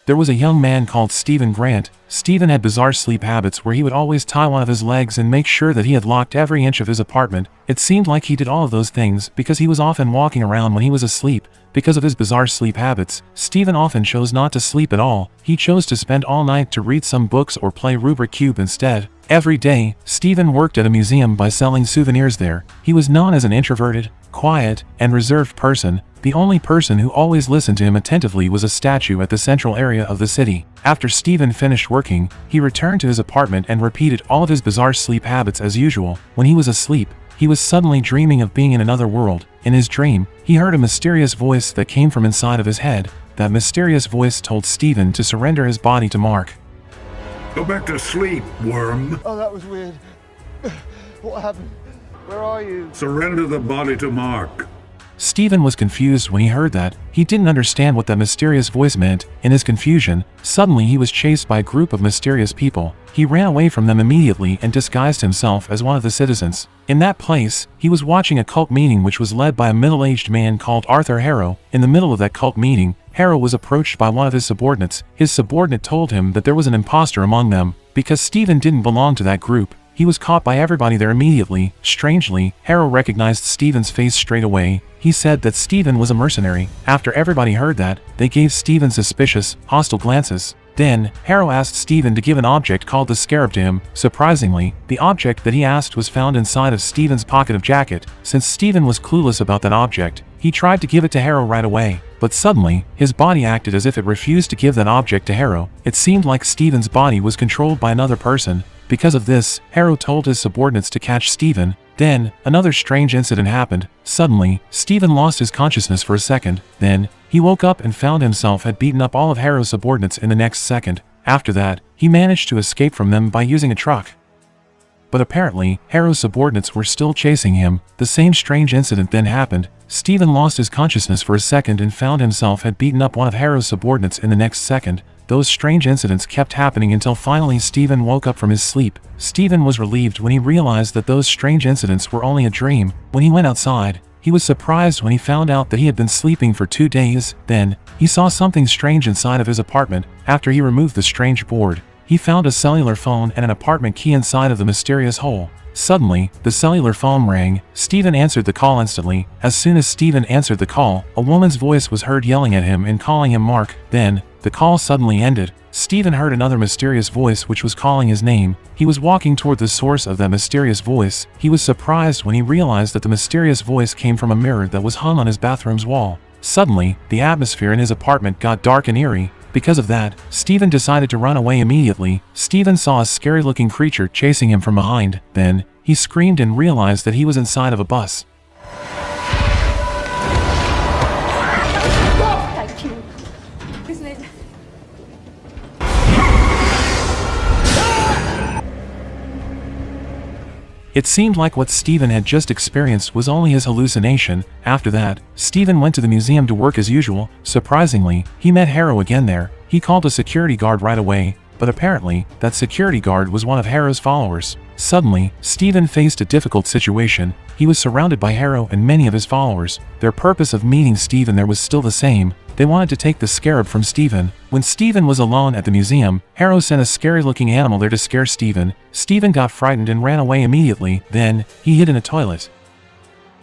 There was a young man called Stephen Grant. Stephen had bizarre sleep habits where he would always tie one of his legs and make sure that he had locked every inch of his apartment. It seemed like he did all of those things because he was often walking around when he was asleep. Because of his bizarre sleep habits, Stephen often chose not to sleep at all. He chose to spend all night to read some books or play Rubik's Cube instead. Every day, Stephen worked at a museum by selling souvenirs there. He was known as an introverted, quiet, and reserved person. The only person who always listened to him attentively was a statue at the central area of the city. After Stephen finished working, he returned to his apartment and repeated all of his bizarre sleep habits as usual. When he was asleep, he was suddenly dreaming of being in another world. In his dream, he heard a mysterious voice that came from inside of his head. That mysterious voice told Stephen to surrender his body to Mark. Go back to sleep, worm. Oh, that was weird. What happened? Where are you? Surrender the body to Mark. Stephen was confused when he heard that. He didn't understand what that mysterious voice meant. In his confusion, suddenly he was chased by a group of mysterious people. He ran away from them immediately and disguised himself as one of the citizens. In that place, he was watching a cult meeting which was led by a middle-aged man called Arthur Harrow. In the middle of that cult meeting, Harrow was approached by one of his subordinates. His subordinate told him that there was an imposter among them. Because Stephen didn't belong to that group, he was caught by everybody there immediately. Strangely, Harrow recognized Stephen's face straight away. He said that Stephen was a mercenary. After everybody heard that, they gave Stephen suspicious, hostile glances. Then, Harrow asked Stephen to give an object called the scarab to him. Surprisingly, the object that he asked was found inside of Stephen's pocket of jacket. Since Stephen was clueless about that object, he tried to give it to Harrow right away. But suddenly, his body acted as if it refused to give that object to Harrow. It seemed like Stephen's body was controlled by another person. Because of this, Harrow told his subordinates to catch Stephen. Then, another strange incident happened. Suddenly, Stephen lost his consciousness for a second. Then, he woke up and found himself had beaten up all of Harrow's subordinates in the next second. After that, he managed to escape from them by using a truck. But apparently, Harrow's subordinates were still chasing him. The same strange incident then happened. Stephen lost his consciousness for a second and found himself had beaten up one of Harrow's subordinates in the next second. Those strange incidents kept happening until finally Stephen woke up from his sleep. Stephen was relieved when he realized that those strange incidents were only a dream. When he went outside, he was surprised when he found out that he had been sleeping for 2 days. Then, he saw something strange inside of his apartment. After he removed the strange board, he found a cellular phone and an apartment key inside of the mysterious hole. Suddenly, the cellular phone rang. Stephen answered the call instantly. As soon as Stephen answered the call, a woman's voice was heard yelling at him and calling him Mark. Then, the call suddenly ended. Stephen heard another mysterious voice which was calling his name. He was walking toward the source of that mysterious voice. He was surprised when he realized that the mysterious voice came from a mirror that was hung on his bathroom's wall. Suddenly, the atmosphere in his apartment got dark and eerie. Because of that, Stephen decided to run away immediately. Stephen saw a scary-looking creature chasing him from behind. Then, he screamed and realized that he was inside of a bus. Thank you. Isn't it? It seemed like what Stephen had just experienced was only his hallucination. After that, Stephen went to the museum to work as usual. Surprisingly, he met Harrow again there. He called a security guard right away, but apparently, that security guard was one of Harrow's followers. Suddenly, Stephen faced a difficult situation. He was surrounded by Harrow and many of his followers. Their purpose of meeting Stephen there was still the same. They wanted to take the scarab from Stephen. When Stephen was alone at the museum, Harrow sent a scary-looking animal there to scare Stephen. Stephen got frightened and ran away immediately. Then, he hid in a toilet.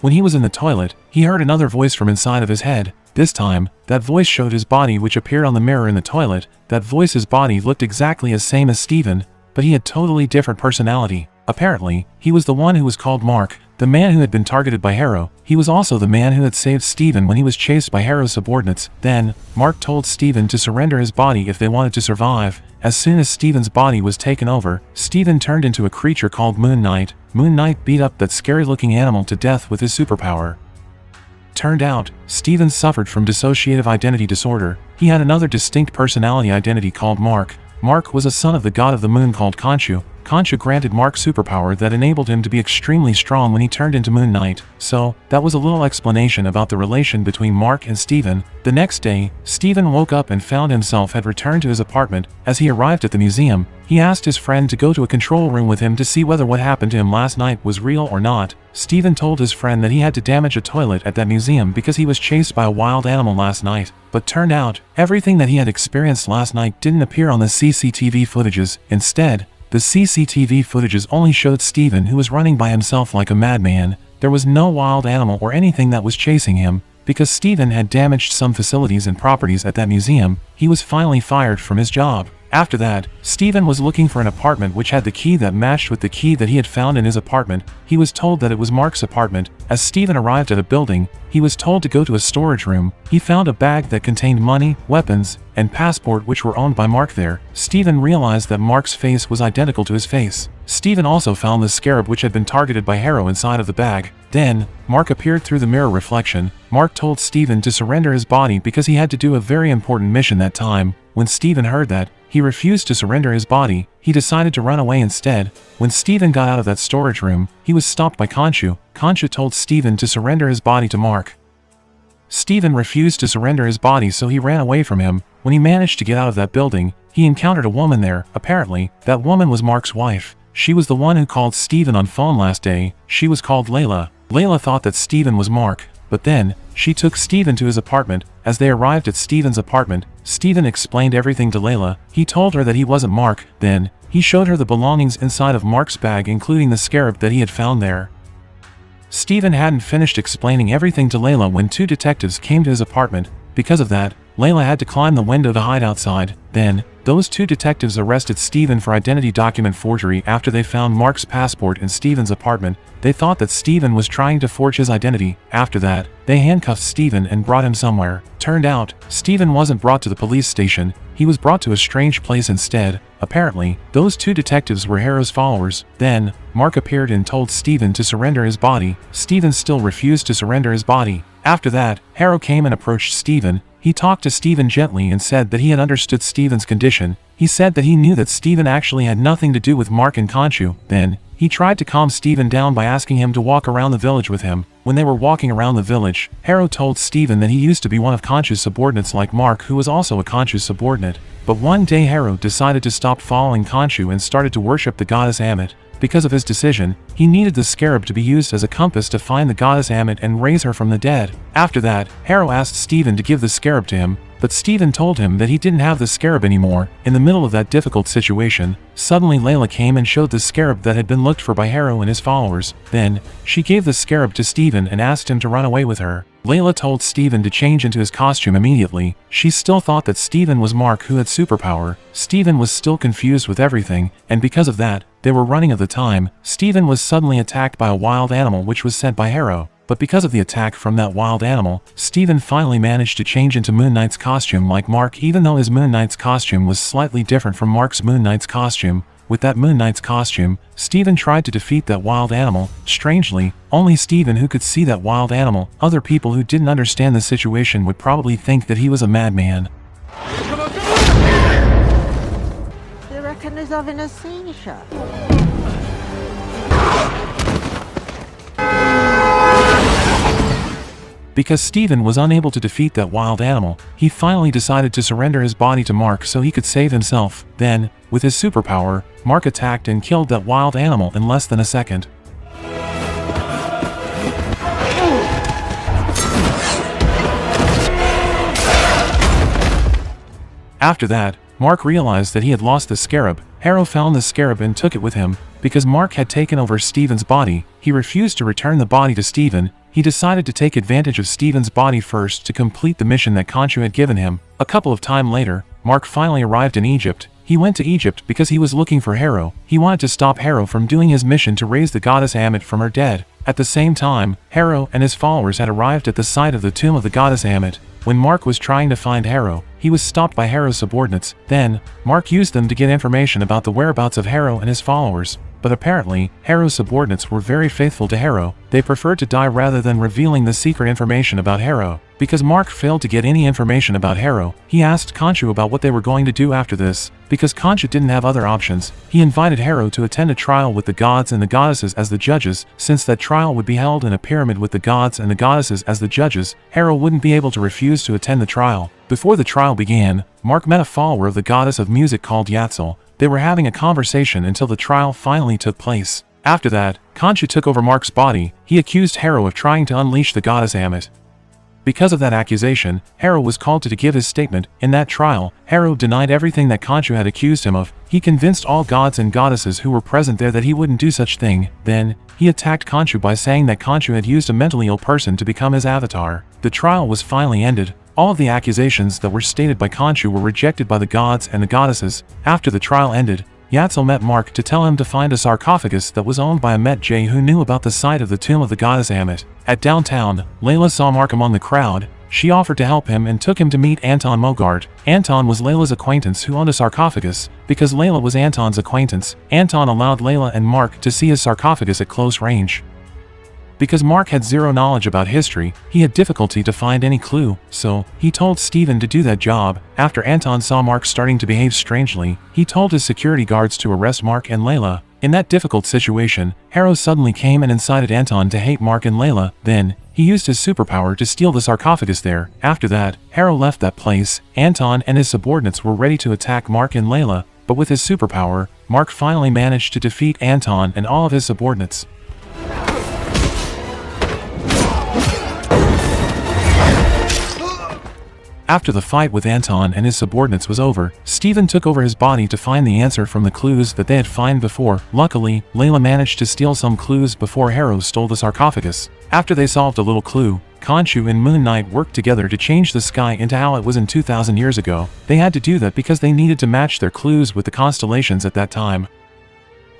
When he was in the toilet, he heard another voice from inside of his head. This time, that voice showed his body which appeared on the mirror in the toilet. That voice's body looked exactly as same as Stephen, but he had totally different personality. Apparently, he was the one who was called Mark, the man who had been targeted by Harrow. He was also the man who had saved Stephen when he was chased by Harrow's subordinates. Then, Mark told Stephen to surrender his body if they wanted to survive. As soon as Stephen's body was taken over, Stephen turned into a creature called Moonknight. Moonknight beat up that scary-looking animal to death with his superpower. Turned out, Stephen suffered from dissociative identity disorder. He had another distinct personality identity called Mark. Mark was a son of the god of the moon called Khonshu. Khonshu granted Mark superpower that enabled him to be extremely strong when he turned into Moon Knight. So, that was a little explanation about the relation between Mark and Steven. The next day, Steven woke up and found himself had returned to his apartment. As he arrived at the museum, he asked his friend to go to a control room with him to see whether what happened to him last night was real or not. Steven told his friend that he had to damage a toilet at that museum because he was chased by a wild animal last night. But turned out, everything that he had experienced last night didn't appear on the CCTV footages. Instead, the CCTV footages only showed Steven, who was running by himself like a madman. There was no wild animal or anything that was chasing him. Because Steven had damaged some facilities and properties at that museum, he was finally fired from his job. After that, Steven was looking for an apartment which had the key that matched with the key that he had found in his apartment. He was told that it was Mark's apartment. As Steven arrived at a building, he was told to go to a storage room. He found a bag that contained money, weapons, and passport which were owned by Mark there. Steven realized that Mark's face was identical to his face. Steven also found the scarab which had been targeted by Harrow inside of the bag. Then, Mark appeared through the mirror reflection. Mark told Steven to surrender his body because he had to do a very important mission that time. When Steven heard that, he refused to surrender his body. He decided to run away instead. When Steven got out of that storage room, he was stopped by Khonshu. Khonshu told Steven to surrender his body to Mark. Steven refused to surrender his body, so he ran away from him. When he managed to get out of that building, he encountered a woman there. Apparently, that woman was Mark's wife. She was the one who called Steven on phone last day. She was called Layla. Layla thought that Steven was Mark, but then, she took Steven to his apartment. As they arrived at Steven's apartment, Steven explained everything to Layla. He told her that he wasn't Mark. Then, he showed her the belongings inside of Mark's bag, including the scarab that he had found there. Steven hadn't finished explaining everything to Layla when two detectives came to his apartment. Because of that, Layla had to climb the window to hide outside. Then, those two detectives arrested Steven for identity document forgery after they found Mark's passport in Steven's apartment. They thought that Steven was trying to forge his identity. After that, they handcuffed Steven and brought him somewhere. Turned out, Steven wasn't brought to the police station. He was brought to a strange place instead. Apparently, those two detectives were Harrow's followers. Then, Mark appeared and told Steven to surrender his body. Steven still refused to surrender his body. After that, Harrow came and approached Steven. He talked to Steven gently and said that he had understood Steven's condition. He said that he knew that Steven actually had nothing to do with Mark and Khonshu. Then, he tried to calm Steven down by asking him to walk around the village with him. When they were walking around the village, Harrow told Steven that he used to be one of Khonshu's subordinates like Mark, who was also a Khonshu subordinate. But one day Harrow decided to stop following Khonshu and started to worship the goddess Ammit. Because of his decision, he needed the scarab to be used as a compass to find the goddess Ammit and raise her from the dead. After that, Harrow asked Steven to give the scarab to him, but Steven told him that he didn't have the scarab anymore. In the middle of that difficult situation, suddenly Layla came and showed the scarab that had been looked for by Harrow and his followers. Then, she gave the scarab to Steven and asked him to run away with her. Layla told Steven to change into his costume immediately. She still thought that Steven was Mark, who had superpower. Steven was still confused with everything, and because of that, they were running out of time. Steven was suddenly attacked by a wild animal which was sent by Harrow. But because of the attack from that wild animal, Steven finally managed to change into Moon Knight's costume like Mark, even though his Moon Knight's costume was slightly different from Mark's Moon Knight's costume. With that Moon Knight's costume, Steven tried to defeat that wild animal. Strangely, only Steven who could see that wild animal. Other people who didn't understand the situation would probably think that he was a madman. They reckon he's having a seizure. Because Steven was unable to defeat that wild animal, he finally decided to surrender his body to Mark so he could save himself. Then, with his superpower, Mark attacked and killed that wild animal in less than a second. After that, Mark realized that he had lost the scarab. Harrow found the scarab and took it with him. Because Mark had taken over Steven's body, he refused to return the body to Steven. He decided to take advantage of Steven's body first to complete the mission that Khonshu had given him. A couple of time later, Mark finally arrived in Egypt. He went to Egypt because he was looking for Harrow. He wanted to stop Harrow from doing his mission to raise the goddess Ammit from her dead. At the same time, Harrow and his followers had arrived at the site of the tomb of the goddess Ammit. When Mark was trying to find Harrow, he was stopped by Harrow's subordinates. Then, Mark used them to get information about the whereabouts of Harrow and his followers. But apparently, Harrow's subordinates were very faithful to Harrow. They preferred to die rather than revealing the secret information about Harrow. Because Mark failed to get any information about Harrow, he asked Khonshu about what they were going to do after this. Because Khonshu didn't have other options, he invited Harrow to attend a trial with the gods and the goddesses as the judges. Since that trial would be held in a pyramid with the gods and the goddesses as the judges, Harrow wouldn't be able to refuse to attend the trial. Before the trial began, Mark met a follower of the goddess of music called Yatzil. They were having a conversation until the trial finally took place. After that, Khonshu took over Mark's body. He accused Harrow of trying to unleash the goddess Ammit. Because of that accusation, Harrow was called to give his statement. In that trial, Harrow denied everything that Khonshu had accused him of. He convinced all gods and goddesses who were present there that he wouldn't do such thing. Then, he attacked Khonshu by saying that Khonshu had used a mentally ill person to become his avatar. The trial was finally ended. All of the accusations that were stated by Khonshu were rejected by the gods and the goddesses. After the trial ended, Yatzil met Mark to tell him to find a sarcophagus that was owned by a Met J who knew about the site of the tomb of the goddess Ammit. At downtown, Layla saw Mark among the crowd. She offered to help him and took him to meet Anton Mogart. Anton was Layla's acquaintance who owned a sarcophagus. Because Layla was Anton's acquaintance, Anton allowed Layla and Mark to see his sarcophagus at close range. Because Mark had zero knowledge about history, he had difficulty to find any clue, so he told Steven to do that job. After Anton saw Mark starting to behave strangely, he told his security guards to arrest Mark and Layla. In that difficult situation, Harrow suddenly came and incited Anton to hate Mark and Layla. Then, he used his superpower to steal the sarcophagus there. After that, Harrow left that place. Anton and his subordinates were ready to attack Mark and Layla, but with his superpower, Mark finally managed to defeat Anton and all of his subordinates. After the fight with Anton and his subordinates was over, Steven took over his body to find the answer from the clues that they had found before. Luckily, Layla managed to steal some clues before Harrow stole the sarcophagus. After they solved a little clue, Khonshu and Moon Knight worked together to change the sky into how it was in 2,000 years ago. They had to do that because they needed to match their clues with the constellations at that time.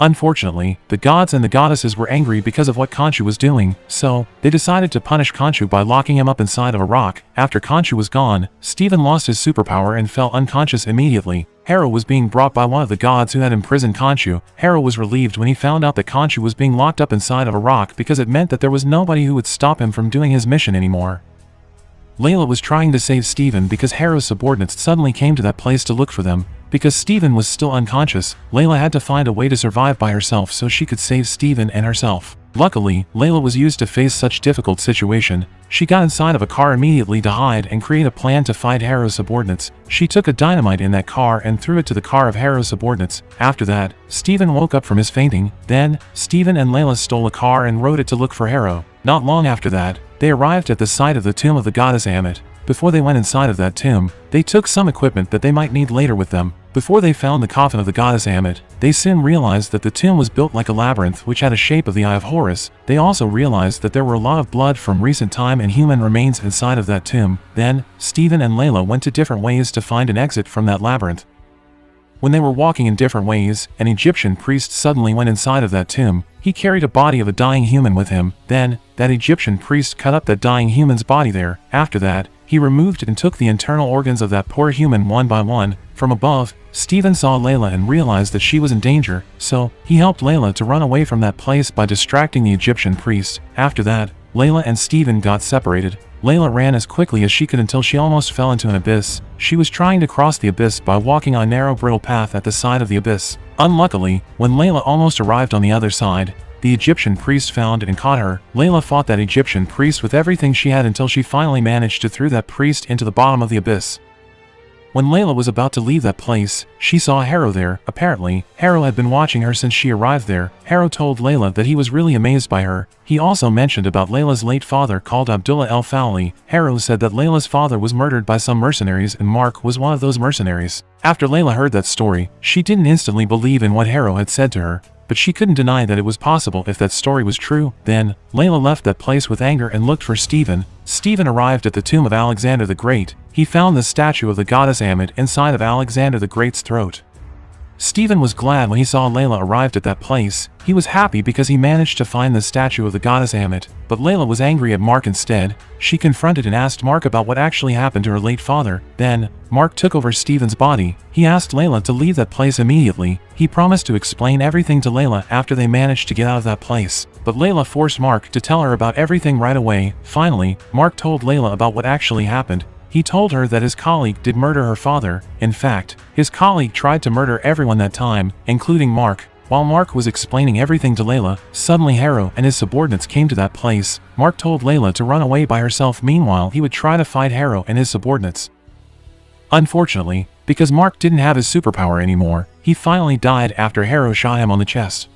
Unfortunately, the gods and the goddesses were angry because of what Khonshu was doing, so they decided to punish Khonshu by locking him up inside of a rock. After Khonshu was gone, Steven lost his superpower and fell unconscious immediately. Harrow was being brought by one of the gods who had imprisoned Khonshu. Harrow was relieved when he found out that Khonshu was being locked up inside of a rock because it meant that there was nobody who would stop him from doing his mission anymore. Layla was trying to save Steven because Harrow's subordinates suddenly came to that place to look for them. Because Steven was still unconscious, Layla had to find a way to survive by herself so she could save Steven and herself. Luckily, Layla was used to face such difficult situation. She got inside of a car immediately to hide and create a plan to fight Harrow's subordinates. She took a dynamite in that car and threw it to the car of Harrow's subordinates. After that, Steven woke up from his fainting. Then, Steven and Layla stole a car and rode it to look for Harrow. Not long after that, they arrived at the site of the tomb of the goddess Ammit. Before they went inside of that tomb, they took some equipment that they might need later with them. Before they found the coffin of the goddess Ammit, they soon realized that the tomb was built like a labyrinth which had a shape of the Eye of Horus. They also realized that there were a lot of blood from recent time and human remains inside of that tomb. Then, Steven and Layla went to different ways to find an exit from that labyrinth. When they were walking in different ways, an Egyptian priest suddenly went inside of that tomb. He carried a body of a dying human with him. Then, that Egyptian priest cut up that dying human's body there. After that, he removed and took the internal organs of that poor human one by one. From above, Steven saw Layla and realized that she was in danger, so he helped Layla to run away from that place by distracting the Egyptian priest. After that, Layla and Steven got separated. Layla ran as quickly as she could until she almost fell into an abyss. She was trying to cross the abyss by walking on a narrow brittle path at the side of the abyss. Unluckily, when Layla almost arrived on the other side, the Egyptian priest found and caught her. Layla fought that Egyptian priest with everything she had until she finally managed to throw that priest into the bottom of the abyss. When Layla was about to leave that place, she saw Harrow there. Apparently, Harrow had been watching her since she arrived there. Harrow told Layla that he was really amazed by her. He also mentioned about Layla's late father called Abdullah el-Fawli. Harrow said that Layla's father was murdered by some mercenaries and Mark was one of those mercenaries. After Layla heard that story, she didn't instantly believe in what Harrow had said to her, but she couldn't deny that it was possible if that story was true. Then, Layla left that place with anger and looked for Steven. Steven arrived at the tomb of Alexander the Great. He found the statue of the goddess Ammit inside of Alexander the Great's throat. Stephen was glad when he saw Layla arrived at that place. He was happy because he managed to find the statue of the goddess Ammit, but Layla was angry at Mark instead. She confronted and asked Mark about what actually happened to her late father. Then, Mark took over Stephen's body. He asked Layla to leave that place immediately. He promised to explain everything to Layla after they managed to get out of that place. But Layla forced Mark to tell her about everything right away. Finally, Mark told Layla about what actually happened. He told her that his colleague did murder her father. In fact, his colleague tried to murder everyone that time, including Mark. While Mark was explaining everything to Layla, suddenly Harrow and his subordinates came to that place. Mark told Layla to run away by herself. Meanwhile, he would try to fight Harrow and his subordinates. Unfortunately, because Mark didn't have his superpower anymore, he finally died after Harrow shot him on the chest.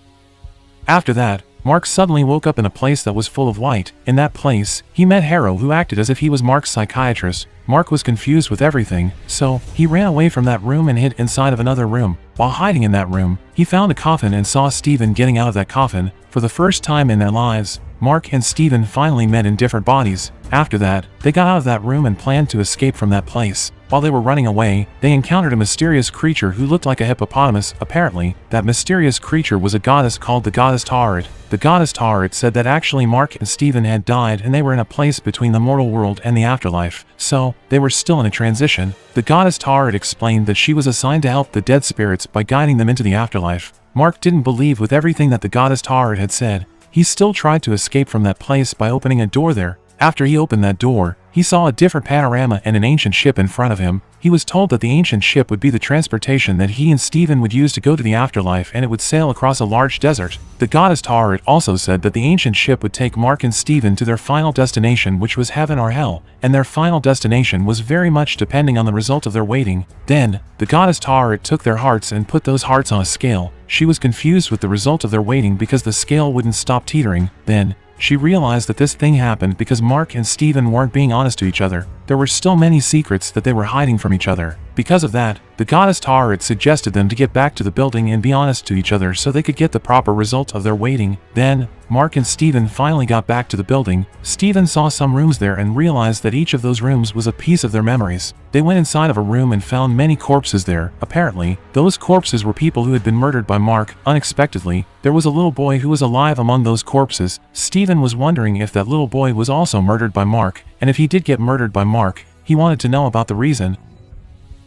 After that, Mark suddenly woke up in a place that was full of light. In that place, he met Harrow, who acted as if he was Mark's psychiatrist. Mark was confused with everything, so he ran away from that room and hid inside of another room. While hiding in that room, he found a coffin and saw Stephen getting out of that coffin. For the first time in their lives, Mark and Stephen finally met in different bodies. After that, they got out of that room and planned to escape from that place. While they were running away, they encountered a mysterious creature who looked like a hippopotamus. Apparently, that mysterious creature was a goddess called the goddess Taharet. The goddess Taharet said that actually Mark and Stephen had died and they were in a place between the mortal world and the afterlife, so they were still in a transition. The goddess Taharet explained that she was assigned to help the dead spirits by guiding them into the afterlife. Mark didn't believe with everything that the goddess Taharet had said. He still tried to escape from that place by opening a door there. After he opened that door, he saw a different panorama and an ancient ship in front of him. He was told that the ancient ship would be the transportation that he and Stephen would use to go to the afterlife, and it would sail across a large desert. The goddess Taharet also said that the ancient ship would take Mark and Stephen to their final destination, which was heaven or hell, and their final destination was very much depending on the result of their waiting. Then, the goddess Taharet took their hearts and put those hearts on a scale. She was confused with the result of their waiting because the scale wouldn't stop teetering. Then, she realized that this thing happened because Mark and Stephen weren't being honest to each other. There were still many secrets that they were hiding from each other. Because of that, the goddess Taharet suggested them to get back to the building and be honest to each other so they could get the proper result of their waiting. Then, Mark and Stephen finally got back to the building. Stephen saw some rooms there and realized that each of those rooms was a piece of their memories. They went inside of a room and found many corpses there. Apparently, those corpses were people who had been murdered by Mark. Unexpectedly, there was a little boy who was alive among those corpses. Stephen was wondering if that little boy was also murdered by Mark, and if he did get murdered by Mark, he wanted to know about the reason.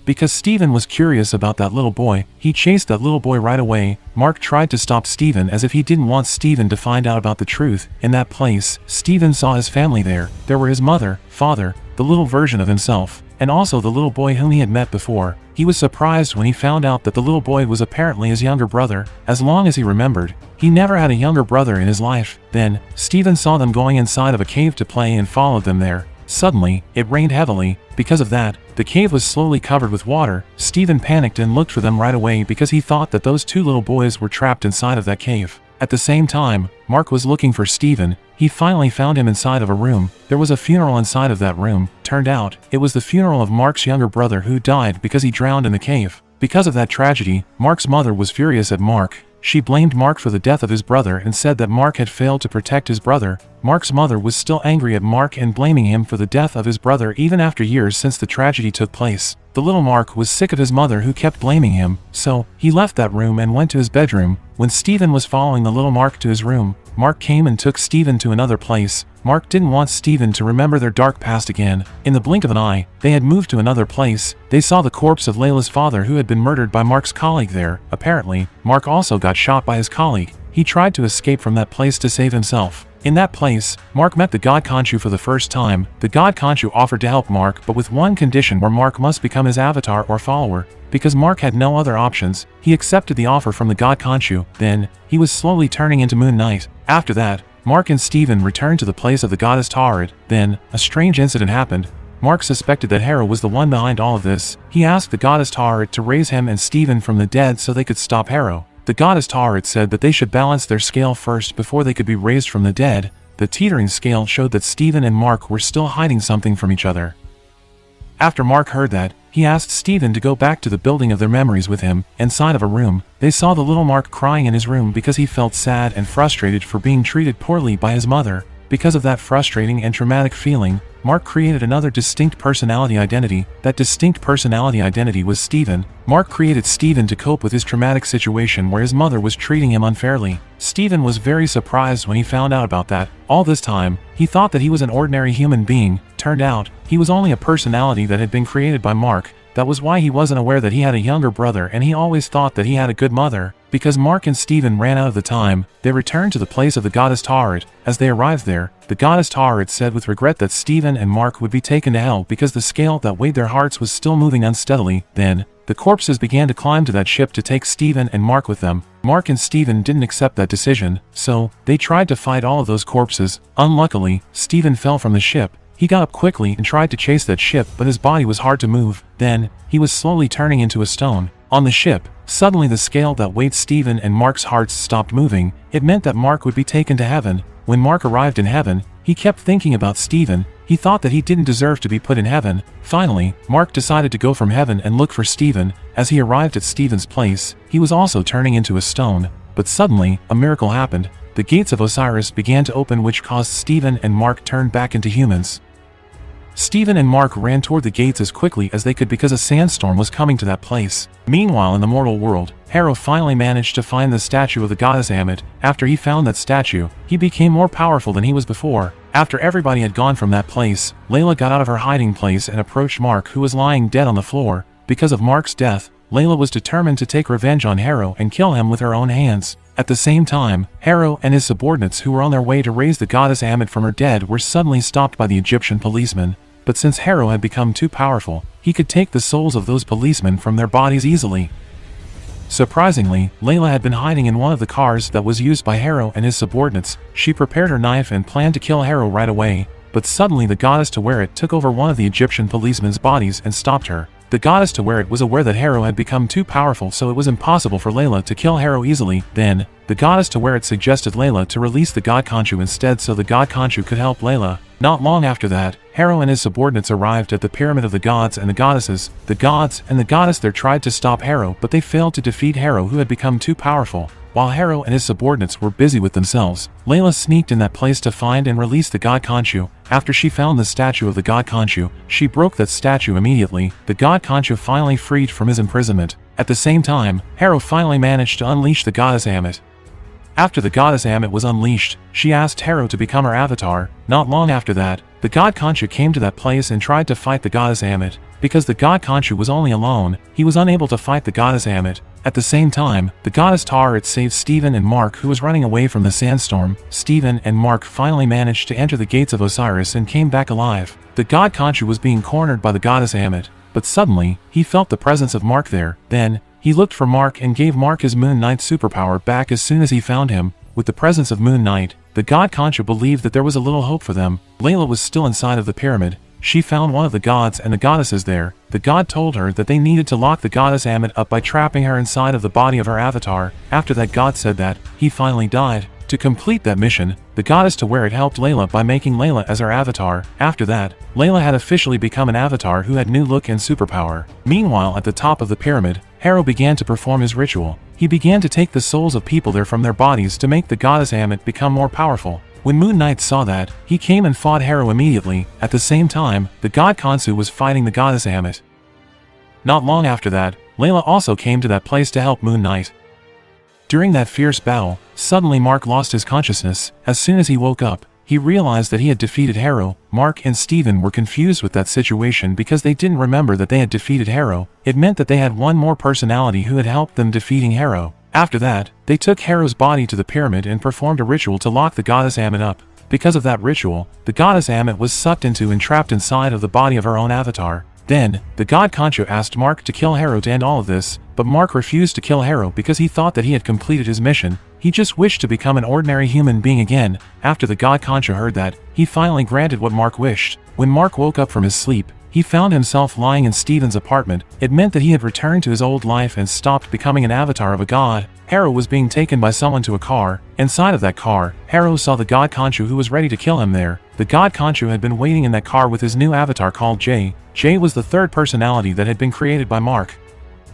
Because Stephen was curious about that little boy, he chased that little boy right away. Mark tried to stop Stephen as if he didn't want Stephen to find out about the truth. In that place, Stephen saw his family there. There were his mother, father, the little version of himself, and also the little boy whom he had met before. He was surprised when he found out that the little boy was apparently his younger brother. As long as he remembered, he never had a younger brother in his life. Then, Stephen saw them going inside of a cave to play and followed them there. Suddenly, it rained heavily. Because of that, the cave was slowly covered with water. Stephen panicked and looked for them right away because he thought that those two little boys were trapped inside of that cave. At the same time, Mark was looking for Stephen. He finally found him inside of a room. There was a funeral inside of that room. Turned out, it was the funeral of Mark's younger brother who died because he drowned in the cave. Because of that tragedy, Mark's mother was furious at Mark. She blamed Mark for the death of his brother and said that Mark had failed to protect his brother. Mark's mother was still angry at Mark and blaming him for the death of his brother even after years since the tragedy took place. The little Mark was sick of his mother who kept blaming him, so he left that room and went to his bedroom. When Stephen was following the little Mark to his room, Mark came and took Stephen to another place. Mark didn't want Stephen to remember their dark past again. In the blink of an eye, they had moved to another place. They saw the corpse of Layla's father who had been murdered by Mark's colleague there. Apparently, Mark also got shot by his colleague. He tried to escape from that place to save himself. In that place, Mark met the god Khonshu for the first time. The god Khonshu offered to help Mark, but with one condition where Mark must become his avatar or follower. Because Mark had no other options, he accepted the offer from the god Khonshu. Then, he was slowly turning into Moon Knight. After that, Mark and Stephen returned to the place of the goddess Taharet. Then, a strange incident happened. Mark suspected that Hera was the one behind all of this. He asked the goddess Taharet to raise him and Stephen from the dead so they could stop Hera. The goddess Taharet said that they should balance their scale first before they could be raised from the dead. The teetering scale showed that Stephen and Mark were still hiding something from each other. After Mark heard that, he asked Stephen to go back to the building of their memories with him. Inside of a room, they saw the little Mark crying in his room because he felt sad and frustrated for being treated poorly by his mother. Because of that frustrating and traumatic feeling, Mark created another distinct personality identity. That distinct personality identity was Steven. Mark created Steven to cope with his traumatic situation where his mother was treating him unfairly. Steven was very surprised when he found out about that. All this time, he thought that he was an ordinary human being. Turned out, he was only a personality that had been created by Mark. That was why he wasn't aware that he had a younger brother, and he always thought that he had a good mother. Because Mark and Steven ran out of the time, they returned to the place of the goddess Taharet. As they arrived there, the goddess Taharet said with regret that Steven and Mark would be taken to hell because the scale that weighed their hearts was still moving unsteadily. Then, the corpses began to climb to that ship to take Steven and Mark with them. Mark and Steven didn't accept that decision, so they tried to fight all of those corpses. Unluckily, Steven fell from the ship. He got up quickly and tried to chase that ship, but his body was hard to move. Then, he was slowly turning into a stone. On the ship, suddenly the scale that weighed Steven and Mark's hearts stopped moving. It meant that Mark would be taken to heaven. When Mark arrived in heaven, he kept thinking about Steven. He thought that he didn't deserve to be put in heaven. Finally, Mark decided to go from heaven and look for Steven. As he arrived at Steven's place, he was also turning into a stone. But suddenly, a miracle happened. The gates of Osiris began to open, which caused Steven and Mark turned back into humans. Steven and Mark ran toward the gates as quickly as they could because a sandstorm was coming to that place. Meanwhile, in the mortal world, Harrow finally managed to find the statue of the goddess Ammit. After he found that statue, he became more powerful than he was before. After everybody had gone from that place, Layla got out of her hiding place and approached Mark, who was lying dead on the floor. Because of Mark's death, Layla was determined to take revenge on Harrow and kill him with her own hands. At the same time, Harrow and his subordinates who were on their way to raise the goddess Ammit from her dead were suddenly stopped by the Egyptian policemen. But since Harrow had become too powerful, he could take the souls of those policemen from their bodies easily. Surprisingly, Layla had been hiding in one of the cars that was used by Harrow and his subordinates. She prepared her knife and planned to kill Harrow right away, but suddenly the goddess Tawaret took over one of the Egyptian policemen's bodies and stopped her. The goddess Tawaret was aware that Harrow had become too powerful, so it was impossible for Layla to kill Harrow easily. Then, the goddess Tawaret suggested Layla to release the god Khonshu instead so the god Khonshu could help Layla. Not long after that, Harrow and his subordinates arrived at the Pyramid of the Gods and the Goddesses. The gods and the goddess there tried to stop Harrow, but they failed to defeat Harrow, who had become too powerful. While Harrow and his subordinates were busy with themselves, Layla sneaked in that place to find and release the god Khonshu. After she found the statue of the god Khonshu, she broke that statue immediately. The god Khonshu finally freed from his imprisonment. At the same time, Harrow finally managed to unleash the goddess Ammit. After the goddess Ammit was unleashed, she asked Harrow to become her avatar. Not long after that, the god Khonshu came to that place and tried to fight the goddess Ammit. Because the god Khonshu was only alone, he was unable to fight the goddess Ammit. At the same time, the goddess Taharet saved Steven and Mark, who was running away from the sandstorm. Steven and Mark finally managed to enter the gates of Osiris and came back alive. The god Khonshu was being cornered by the goddess Ammit, but suddenly, he felt the presence of Mark there. Then, he looked for Mark and gave Mark his Moon Knight superpower back as soon as he found him. With the presence of Moon Knight, the god Khonshu believed that there was a little hope for them. Layla was still inside of the pyramid. She found one of the gods and the goddesses there. The god told her that they needed to lock the goddess Ammit up by trapping her inside of the body of her avatar. After that god said that, he finally died. To complete that mission, the goddess Tawaret helped Layla by making Layla as her avatar. After that, Layla had officially become an avatar who had new look and superpower. Meanwhile, at the top of the pyramid, Harrow began to perform his ritual. He began to take the souls of people there from their bodies to make the goddess Ammit become more powerful. When Moon Knight saw that, he came and fought Harrow immediately. At the same time, the god Khonshu was fighting the goddess Ammit. Not long after that, Layla also came to that place to help Moon Knight. During that fierce battle, suddenly Mark lost his consciousness. As soon as he woke up, he realized that he had defeated Harrow. Mark and Steven were confused with that situation because they didn't remember that they had defeated Harrow. It meant that they had one more personality who had helped them defeating Harrow. After that, they took Harrow's body to the pyramid and performed a ritual to lock the goddess Ammit up. Because of that ritual, the goddess Ammit was sucked into and trapped inside of the body of her own avatar. Then, the god Khonshu asked Mark to kill Harrow to end all of this, but Mark refused to kill Harrow because he thought that he had completed his mission. He just wished to become an ordinary human being again. After the god Khonshu heard that, he finally granted what Mark wished. When Mark woke up from his sleep, he found himself lying in Steven's apartment. It meant that he had returned to his old life and stopped becoming an avatar of a god. Harrow was being taken by someone to a car. Inside of that car, Harrow saw the god Khonshu, who was ready to kill him there. The god Khonshu had been waiting in that car with his new avatar called Jay. Jay was the third personality that had been created by Mark.